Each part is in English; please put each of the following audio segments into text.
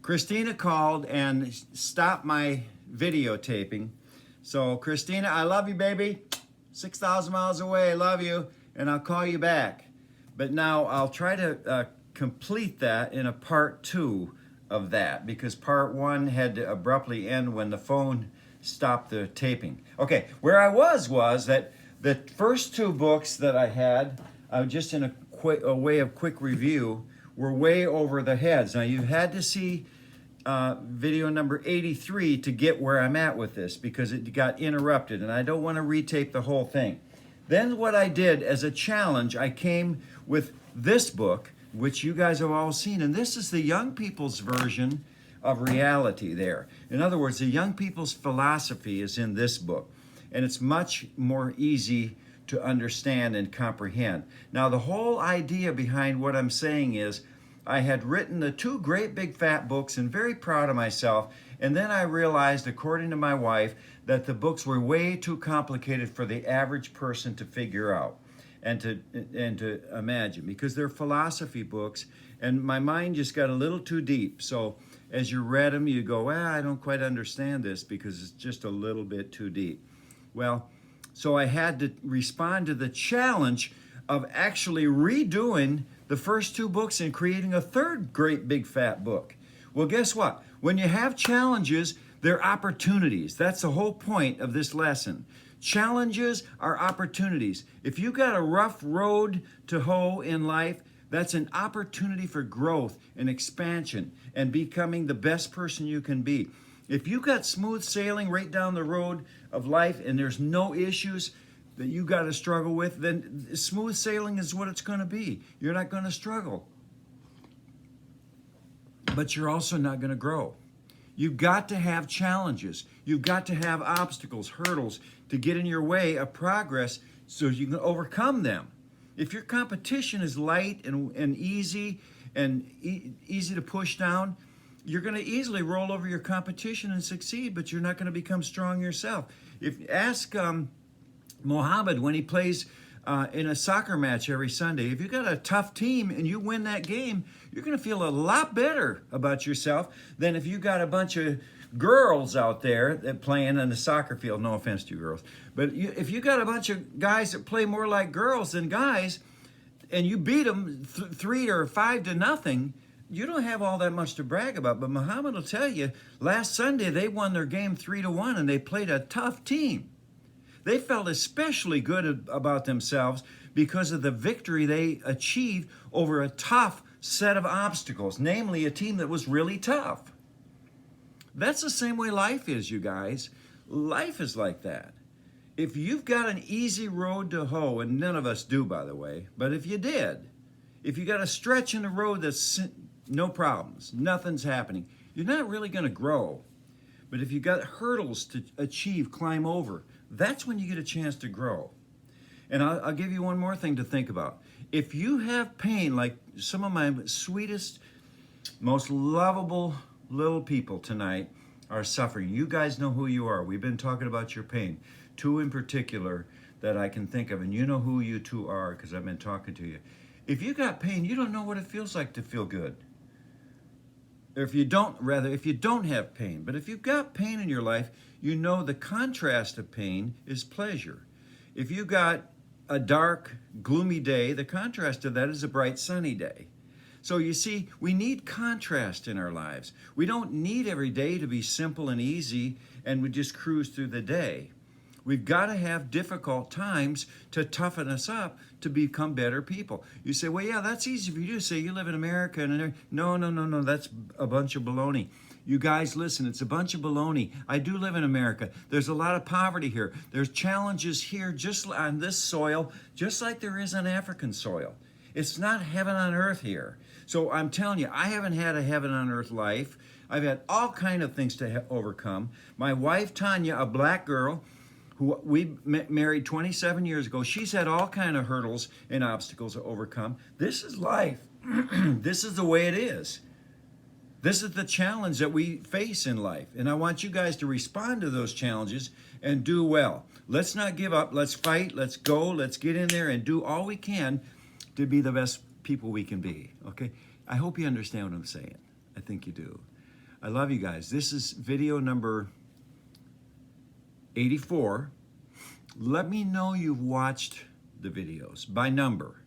Christina called and stopped my videotaping. So Christina, I love you, baby. 6,000 miles away, I love you, and I'll call you back. But now I'll try to complete that in a part 2 of that, because part 1 had to abruptly end when the phone stopped the taping. Okay, where I was that the first 2 books that I had, just in a way of quick review, were way over the heads. Now you had to see video number 83 to get where I'm at with this, because it got interrupted and I don't want to retape the whole thing. Then what I did as a challenge, I came with this book, which you guys have all seen, and this is the young people's version of reality there. In other words, the young people's philosophy is in this book, and it's much more easy to understand and comprehend. Now, the whole idea behind what I'm saying is I had written the 2 great big fat books and very proud of myself, and then I realized, according to my wife, that the books were way too complicated for the average person to figure out and to imagine, because they're philosophy books, and my mind just got a little too deep. So as you read them, you go, well, I don't quite understand this because it's just a little bit too deep. Well, so I had to respond to the challenge of actually redoing the first 2 books and creating a 3rd great big fat book. Well, guess what? When you have challenges, they're opportunities. That's the whole point of this lesson. Challenges are opportunities. If you got a rough road to hoe in life, that's an opportunity for growth and expansion and becoming the best person you can be. If you got smooth sailing right down the road of life and there's no issues that you got to struggle with, then smooth sailing is what it's going to be. You're not going to struggle. But you're also not going to grow. You've got to have challenges. You've got to have obstacles, hurdles to get in your way of progress so you can overcome them. If your competition is light and easy and easy to push down, you're going to easily roll over your competition and succeed, but you're not going to become strong yourself. Ask Mohammed when he plays in a soccer match every Sunday. If you got a tough team and you win that game, you're going to feel a lot better about yourself than if you got a bunch of girls out there that playing on the soccer field. No offense to you girls, but if you got a bunch of guys that play more like girls than guys, and you beat them 3 or 5 to nothing, you don't have all that much to brag about. But Muhammad will tell you, last Sunday they won their game 3-1, and they played a tough team. They felt especially good about themselves because of the victory they achieved over a tough set of obstacles, namely a team that was really tough. That's the same way life is, you guys. Life is like that. If you've got an easy road to hoe, and none of us do, by the way, but if you did, if you got a stretch in the road that's no problems, nothing's happening, you're not really going to grow. But if you got hurdles to achieve, climb over, that's when you get a chance to grow. And I'll give you one more thing to think about. If you have pain, like some of my sweetest, most lovable little people tonight are suffering. You guys know who you are. We've been talking about your pain. 2 in particular that I can think of, and you know who you 2 are because I've been talking to you. If you got pain, you don't know what it feels like to feel good. Or if you don't have pain. But if you've got pain in your life, you know the contrast of pain is pleasure. If you got a dark, gloomy day, the contrast of that is a bright, sunny day. So you see, we need contrast in our lives. We don't need every day to be simple and easy and we just cruise through the day. We've got to have difficult times to toughen us up to become better people. You say, well, yeah, that's easy for you to say. You live in America. And no, that's a bunch of baloney. You guys, listen, it's a bunch of baloney. I do live in America. There's a lot of poverty here. There's challenges here just on this soil, just like there is on African soil. It's not heaven on earth here. So I'm telling you, I haven't had a heaven on earth life. I've had all kind of things to overcome. My wife, Tanya, a black girl, who we married 27 years ago, she's had all kind of hurdles and obstacles to overcome. This is life. This is the way it is. This is the challenge that we face in life. And I want you guys to respond to those challenges and do well. Let's not give up. Let's fight. Let's go. Let's get in there and do all we can to be the best people we can be. Okay? I hope you understand what I'm saying. I think you do. I love you guys. This is video number 84. Let me know you've watched the videos by number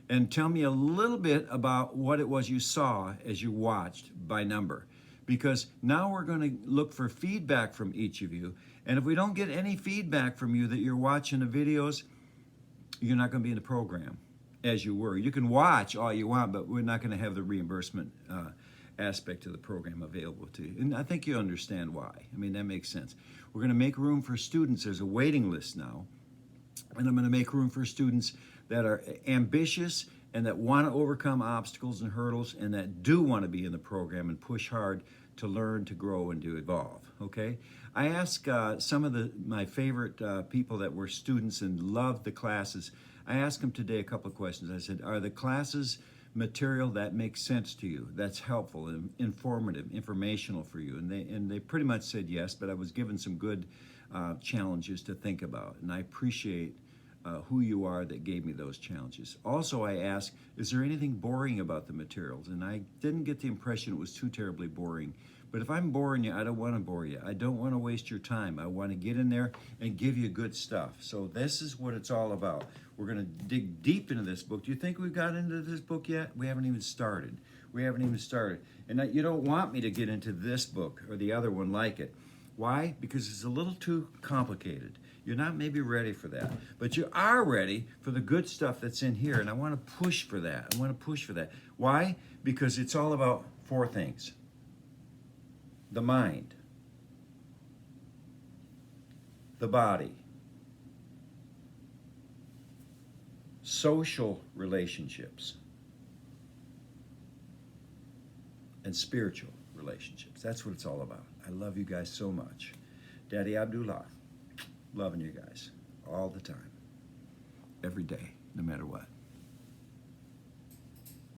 and tell me a little bit about what it was you saw as you watched by number. Because now we're going to look for feedback from each of you. And if we don't get any feedback from you that you're watching the videos, you're not going to be in the program as you were. You can watch all you want, but we're not going to have the reimbursement aspect of the program available to you. And I think you understand why. I mean, that makes sense. We're going to make room for students. There's a waiting list now. And I'm going to make room for students that are ambitious and that want to overcome obstacles and hurdles and that do want to be in the program and push hard to learn, to grow, and to evolve, okay? I asked some of my favorite people that were students and loved the classes, I asked them today a couple of questions. I said, are the classes material that makes sense to you, that's helpful and informative, informational for you? And they pretty much said yes, but I was given some good challenges to think about, and I appreciate who you are that gave me those challenges. Also, I asked, is there anything boring about the materials? And I didn't get the impression it was too terribly boring. But if I'm boring you, I don't want to bore you. I don't want to waste your time. I want to get in there and give you good stuff. So this is what it's all about. We're going to dig deep into this book. Do you think we've got into this book yet? We haven't even started. We haven't even started. And you don't want me to get into this book or the other one like it. Why? Because it's a little too complicated. You're not maybe ready for that, but you are ready for the good stuff that's in here, and I want to push for that. I want to push for that. Why? Because it's all about four things. The mind, the body, social relationships, and spiritual relationships. That's what it's all about. I love you guys so much. Daddy Abdullah. Loving you guys all the time, every day, no matter what.